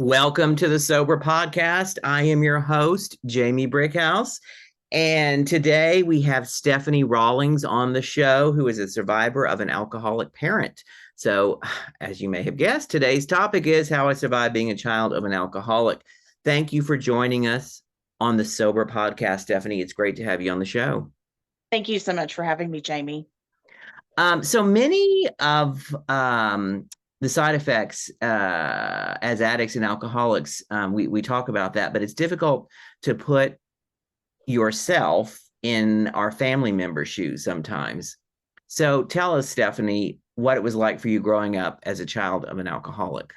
Welcome to the Sober Podcast. I am your host, Jamie Brickhouse. And today we have Stephanie Rawlings on the show, who is a survivor of an alcoholic parent. So, as you may have guessed, today's topic is how I survived being a child of an alcoholic. Thank you for joining us on the Sober Podcast, Stephanie. It's great to have you on the show. Thank you so much for having me, Jamie. So many of the side effects as addicts and alcoholics, we talk about that, but it's difficult to put yourself in our family member's shoes sometimes. So tell us, Stephanie, what it was like for you growing up as a child of an alcoholic.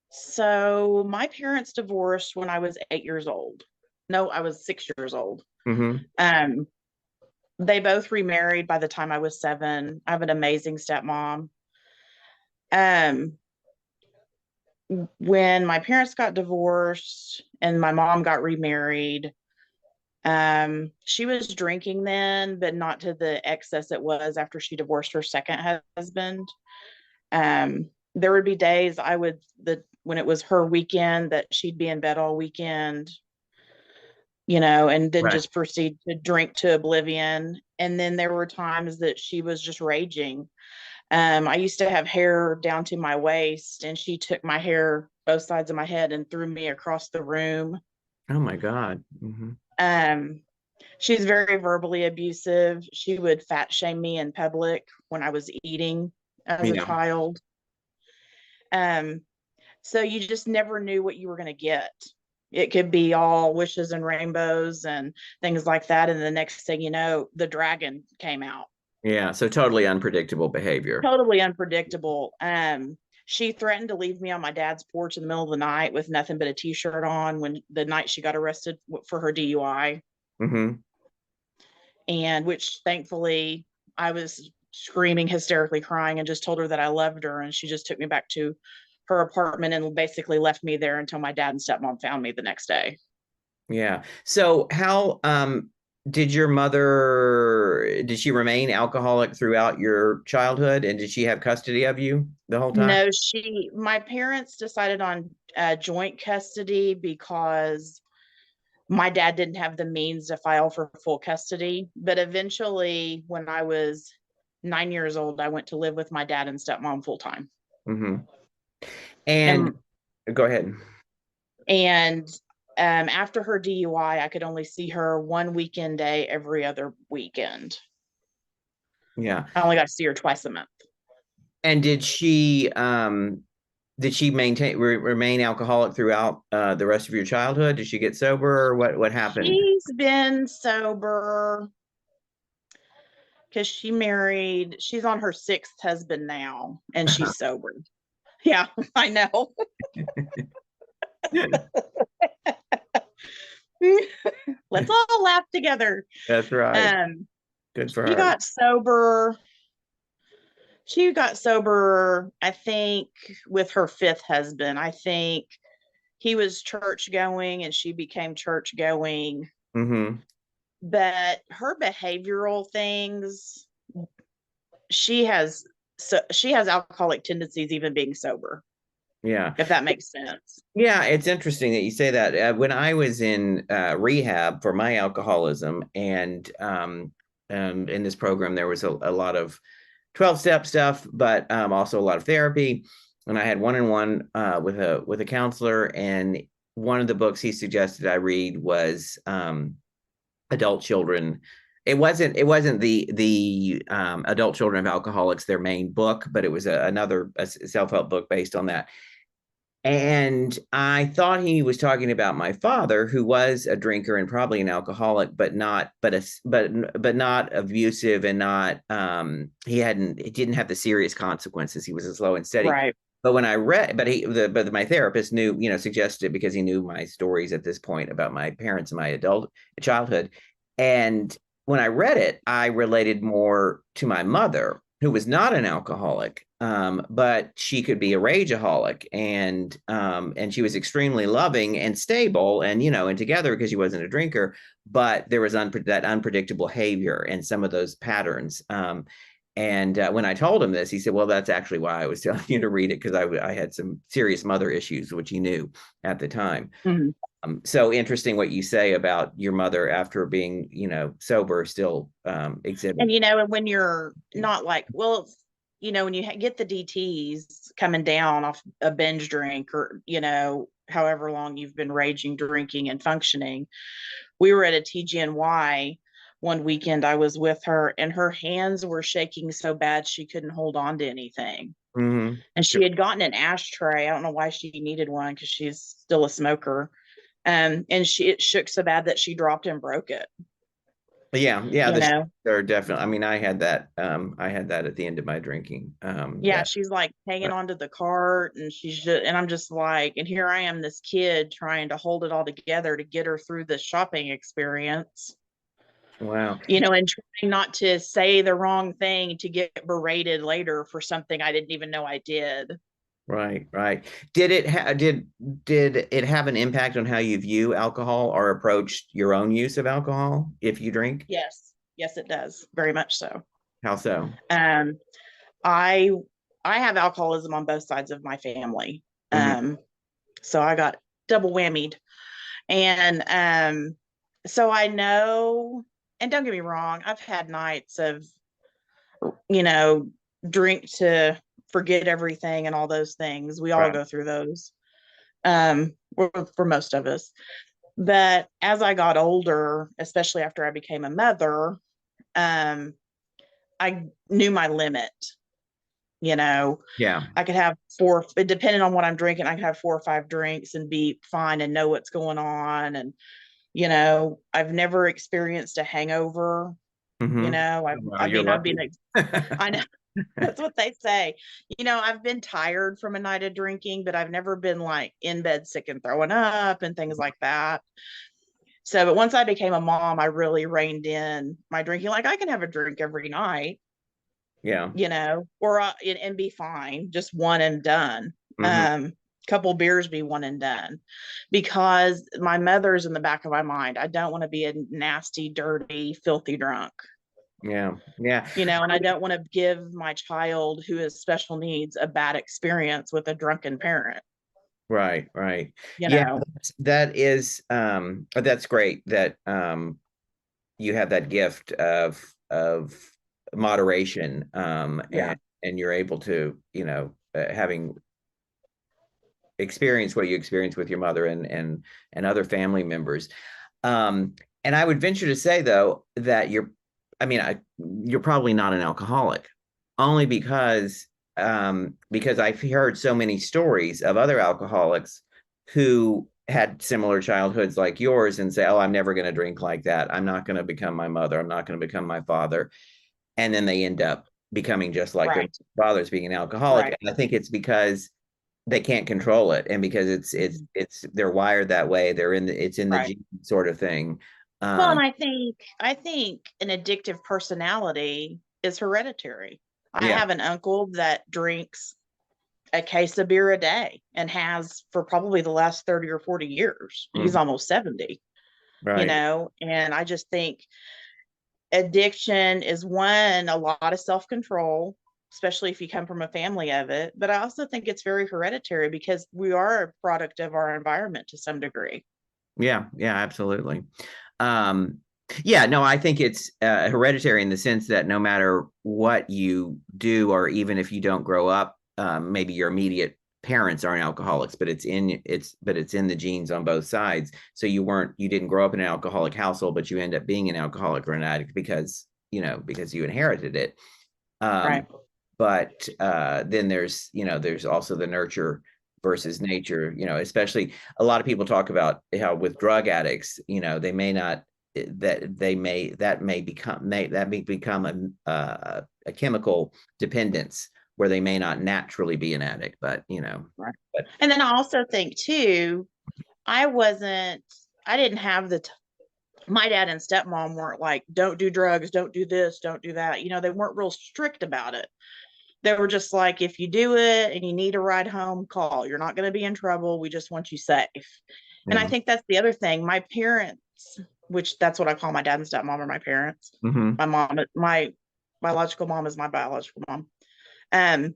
So my parents divorced when I was 8 years old. No, I was 6 years old. Mm-hmm. They both remarried by the time I was 7. I have an amazing stepmom. Um, when my parents got divorced and my mom got remarried, she was drinking then, but not to the excess it was after she divorced her second husband. There would be days when it was her weekend that she'd be in bed all weekend, and then Right. just proceed to drink to oblivion. And then there were times that she was just raging. I used to have hair down to my waist, and she took my hair, both sides of my head, and threw me across the room. Oh my God. Mm-hmm. She's very verbally abusive. She would fat shame me in public when I was eating as a Yeah. child. So you just never knew what you were going to get. It could be all wishes and rainbows and things like that. And the next thing you know, the dragon came out. Yeah. So totally unpredictable behavior. Totally unpredictable. She threatened to leave me on my dad's porch in the middle of the night with nothing but a t-shirt on when the night she got arrested for her DUI. Mm-hmm. And which thankfully I was screaming, hysterically crying, and just told her that I loved her. And she just took me back to her apartment and basically left me there until my dad and stepmom found me the next day. Yeah. So how did your mother, did she remain alcoholic throughout your childhood, and did she have custody of you the whole time? No, my parents decided on joint custody because my dad didn't have the means to file for full custody. But eventually, when I was 9 years old, I went to live with my dad and stepmom full time. Mm-hmm. And And go ahead. and after her DUI, I could only see her one weekend day every other weekend. Yeah. I only got to see her twice a month. And did she remain alcoholic throughout the rest of your childhood? Did she get sober, or what happened? She's been sober because she's on her 6th husband now, and she's sober. Yeah, I know. Let's all laugh together. That's right. Good for She her. got sober. She got sober, I think, with her 5th husband. I think he was church going and she became church going. Mm-hmm. But her behavioral things, she has alcoholic tendencies even being sober. Yeah. If that makes sense. Yeah, it's interesting that you say that. When I was in rehab for my alcoholism, and in this program, there was a lot of 12-step stuff, but also a lot of therapy. And I had one-on-one with a counselor, and one of the books he suggested I read was Adult Children. It wasn't the Adult Children of Alcoholics, their main book, but it was another self-help book based on that. And I thought he was talking about my father, who was a drinker and probably an alcoholic, but not abusive, and not he didn't have the serious consequences. He was a slow and steady. Right. But when I read, but my therapist knew, suggested, because he knew my stories at this point about my parents and my adult childhood. And when I read it, I related more to my mother, who was not an alcoholic, but she could be a rageaholic, and she was extremely loving and stable, and together, because she wasn't a drinker, but there was that unpredictable behavior and some of those patterns. And when I told him this, he said, "Well, that's actually why I was telling you to read it, because I had some serious mother issues, which he knew at the time." Mhm. So interesting what you say about your mother after being, sober, still exhibit. And and when you're not like, well, when you get the DTs coming down off a binge drink, or however long you've been raging drinking and functioning. We were at a TGNY one weekend. I was with her, and her hands were shaking so bad she couldn't hold on to anything. Mm-hmm. And Sure. she had gotten an ashtray. I don't know why she needed one, because she's still a smoker. And it shook so bad that she dropped and broke it. Yeah, yeah, You know, they're definitely. I mean, I had that. I had that at the end of my drinking. yeah, That, she's like hanging but onto the cart, and and I'm just like, and here I am, this kid trying to hold it all together to get her through this shopping experience. wow. And trying not to say the wrong thing to get berated later for something I didn't even know I did. Right, right. Did it have an impact on how you view alcohol or approach your own use of alcohol if you drink? Yes. Yes, it does. Very much so. How so? Um, I I have alcoholism on both sides of my family. Hmm. So I got double whammied. And so I know, and don't get me wrong, I've had nights of, you know, drink to forget everything and all those things. We all Right. go through those. For most of us. But as I got older, especially after I became a mother, um, I knew my limit. You know, Yeah. I could have four, depending on what I'm drinking, I could have 4 or 5 drinks and be fine and know what's going on. And, I've never experienced a hangover. Hmm. I Well, you're mean, I've been, lucky. I know that's what they say. I've been tired from a night of drinking, but I've never been like in bed sick and throwing up and things like that. So, but once I became a mom, I really reined in my drinking. Like, I can have a drink every night, Yeah. or and be fine, just one and done. Hmm. Couple beers be one and done, because my mother's in the back of my mind. I don't want to be a nasty, dirty, filthy drunk. Yeah. Yeah. And I don't want to give my child who has special needs a bad experience with a drunken parent. Right, right. You Yeah, know, that's great that you have that gift of moderation, yeah, and you're able to, having experienced what you experienced with your mother and other family members. Um, and I would venture to say, though, that I mean, you're probably not an alcoholic, only because I've heard so many stories of other alcoholics who had similar childhoods like yours and say, "Oh, I'm never going to drink like that. I'm not going to become my mother. I'm not going to become my father." And then they end up becoming just like their right, fathers, being an alcoholic. right. And I think it's because they can't control it, and because Mhm. it's they're wired that way. It's in the Right. gene sort of thing. Well, and um I think an addictive personality is hereditary. I yeah. have an uncle that drinks a case of beer a day and has for probably the last 30 or 40 years. He's Mhm. almost 70, Right. and I just think addiction is a lot of self-control, especially if you come from a family of it. But I also think it's very hereditary, because we are a product of our environment to some degree. Yeah, yeah, absolutely. um yeah, no, I think it's hereditary in the sense that no matter what you do, or even if you don't grow up, maybe your immediate parents aren't alcoholics, but it's in the genes on both sides. So you didn't grow up in an alcoholic household, but you end up being an alcoholic or an addict because you inherited it. Right. um but then there's also the nurture versus nature, especially a lot of people talk about how with drug addicts, they may not that may become a chemical dependence where they may not naturally be an addict, but Right. but And then I also think too, I wasn't, I didn't have my dad and stepmom weren't like, don't do drugs, don't do this, don't do that. They weren't real strict about it. They were just like, if you do it and you need a ride home, call. You're not going to be in trouble. We just want you safe. And I yeah. think that's the other thing. My parents, which that's what I call my dad and stepmom, are my parents. Hmm. My biological mom is my biological mom. Um,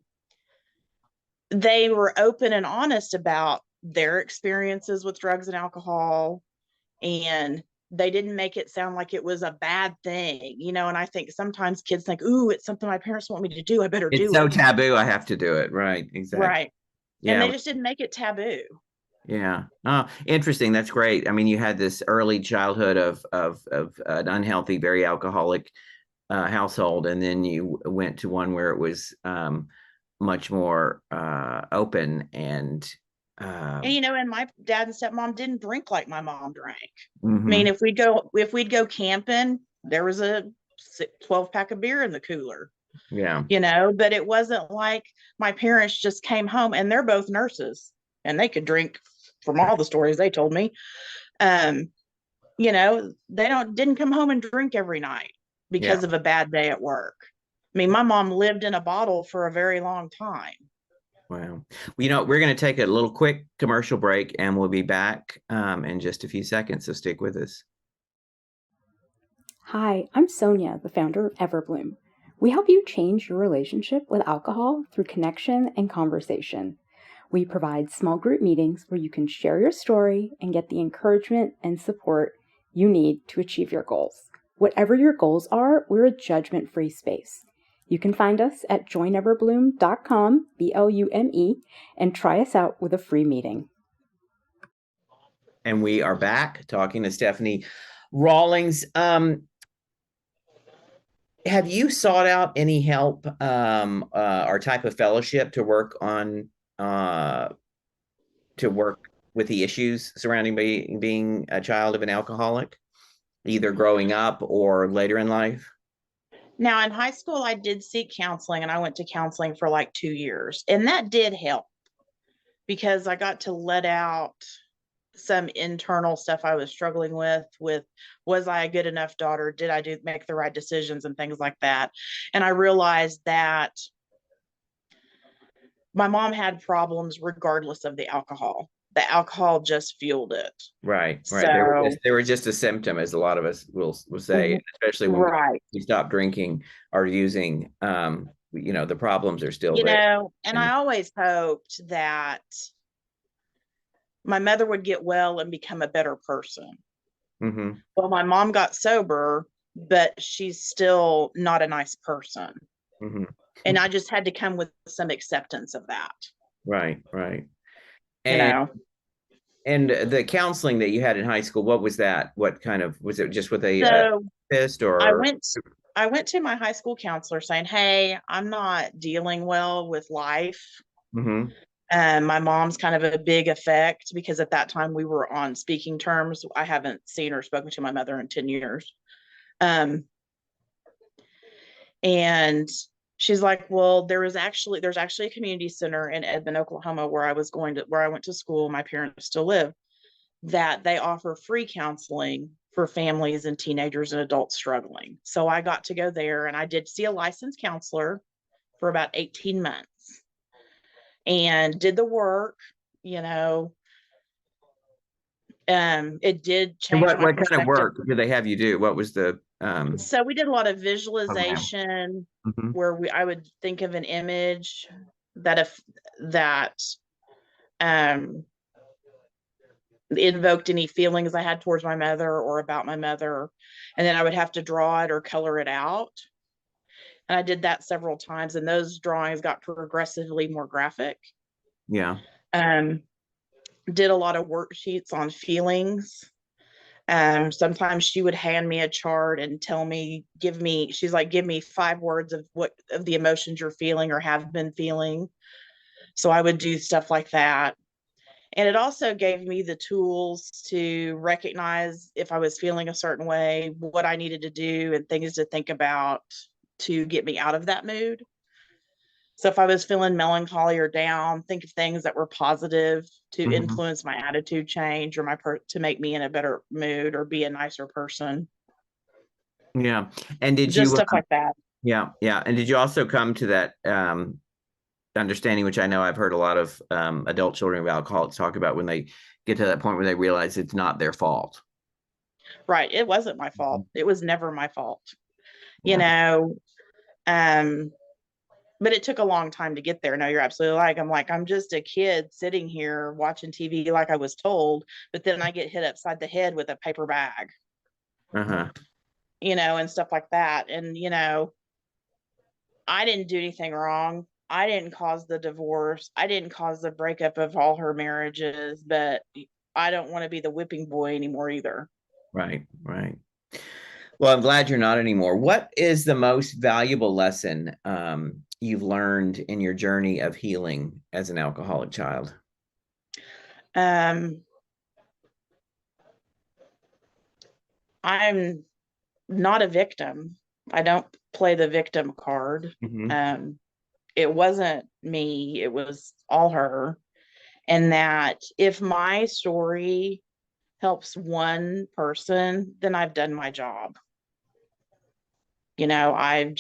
they were open and honest about their experiences with drugs and alcohol, and they didn't make it sound like it was a bad thing, you know. And I think sometimes kids think, ooh, it's something my parents want me to do, I better It's do so it. taboo. I have to do it. Right. Exactly. Right. And Yeah. they just didn't make it taboo. Yeah. Oh, interesting. That's great. I mean, you had this early childhood of an unhealthy, very alcoholic household, and then you went to one where it was much more open and And you know, and my dad and stepmom didn't drink like my mom drank. I mean, mhm. if we'd go camping, there was a 12 pack of beer in the cooler, Yeah. you know. But it wasn't like my parents just came home, and they're both nurses and they could drink, from all the stories they told me. um you know, they don't didn't come home and drink every night Yeah. because of a bad day at work. I mean, my mom lived in a bottle for a very long time. Wow. Well, we're going to take a little quick commercial break and we'll be back in just a few seconds. So stick with us. Hi, I'm Sonia, the founder of Everbloom. We help you change your relationship with alcohol through connection and conversation. We provide small group meetings where you can share your story and get the encouragement and support you need to achieve your goals. Whatever your goals are, we're a judgment-free space. You can find us at joineverbloom.com, BLUME, and try us out with a free meeting. And we are back talking to Stephanie Rawlings. Have you sought out any help or type of fellowship to work on to work with the issues surrounding being a child of an alcoholic, either growing up or later in life? Now, in high school, I did seek counseling, and I went to counseling for like 2 years, and that did help because I got to let out some internal stuff I was struggling with was I a good enough daughter, did I do make the right decisions, and things like that. And I realized that my mom had problems regardless of the alcohol just fueled it. Right, right. So They were just a symptom, as a lot of us will say, especially when right. we stop drinking or using. The problems are still You there. know, and I And always hoped that my mother would get well and become a better person. mhm, Well, my mom got sober, but she's still not a nice person. mhm. And I just had to come with some acceptance of that, Right, right. you And know. and the counseling that you had in high school, what was that? What kind of was it? Just with a So therapist I or? went I went to my high school counselor saying, "Hey, I'm not dealing well with life." Mhm. My mom's kind of a big effect because at that time we were on speaking terms. I haven't seen or spoken to my mother in 10 years. Um, and she's like, well, there's actually a community center in Edmond, Oklahoma, where I went to school. My parents still live, that they offer free counseling for families and teenagers and adults struggling. So I got to go there, and I did see a licensed counselor for about 18 months and did the work, you know. It did And change my what kind of perspective. work did they have you do? What was the So we did a lot of program? visualization Mhm. where I would think of an image that if that um invoked any feelings I had towards my mother or about my mother, and then I would have to draw it or color it out. And I did that several times, and those drawings got progressively more graphic. Yeah. Um, did a lot of worksheets on feelings. Sometimes she would hand me a chart and tell me, she's like, give me 5 words of what of the emotions you're feeling or have been feeling. So I would do stuff like that. And it also gave me the tools to recognize if I was feeling a certain way, what I needed to do, and things to think about to get me out of that mood. So if I was feeling melancholy or down, think of things that were positive to Mhm. influence my attitude change or to make me in a better mood or be a nicer person. Yeah. And did Just you stuff like that. yeah, yeah. And did you also come to that understanding, which I know I've heard a lot of adult children of alcoholics talk about, when they get to that point where they realize it's not their fault? Right. It wasn't my fault. It was never my fault. You Yeah. know, But it took a long time to get there. No, you're absolutely right. I'm just a kid sitting here watching TV like I was told, but then I get hit upside the head with a paper bag, Uh-huh. and stuff like that. And, I didn't do anything wrong. I didn't cause the divorce. I didn't cause the breakup of all her marriages, but I don't want to be the whipping boy anymore either. Right, right. Well, I'm glad you're not anymore. What is the most valuable lesson you've learned in your journey of healing as an alcoholic child? I'm not a victim. I don't play the victim card. Mm-hmm. It wasn't me, it was all her. And that if my story helps one person, then I've done my job. I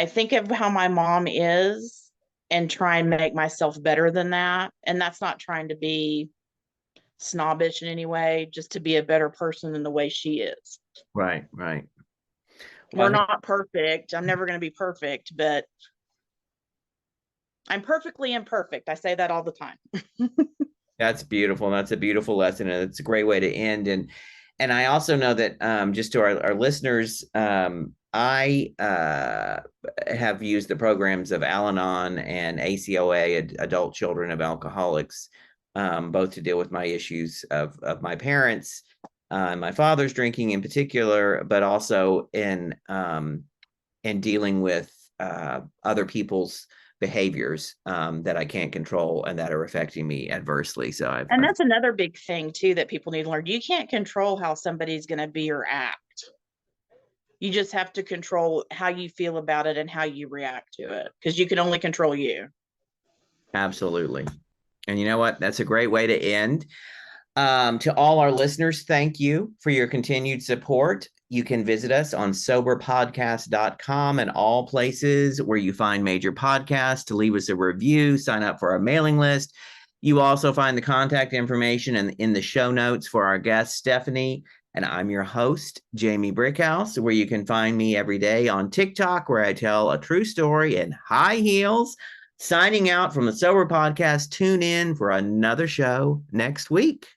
think of how my mom is and try and make myself better than that. And that's not trying to be snobbish in any way, just to be a better person than the way she is. Right, right. We're not perfect. I'm never going to be perfect, but I'm perfectly imperfect. I say that all the time. That's beautiful. That's a beautiful lesson, and it's a great way to end. And I also know that just to our listeners, I have used the programs of Al-Anon and ACOA, Adult Children of Alcoholics, both to deal with my issues of my parents, my father's drinking in particular, but also in dealing with other people's behaviors that I can't control and that are affecting me adversely. So and that's another big thing too that people need to learn. You can't control how somebody's going to be or act. You just have to control how you feel about it and how you react to it, because you can only control you. Absolutely. And you know what? That's a great way to end. To all our listeners, thank you for your continued support. You can visit us on soberpodcast.com and all places where you find major podcasts to leave us a review, sign up for our mailing list. You also find the contact information in the show notes for our guest, Stephanie. And I'm your host, Jamie Brickhouse, where you can find me every day on TikTok, where I tell a true story in high heels. Signing out from the Sober Podcast. Tune in for another show next week.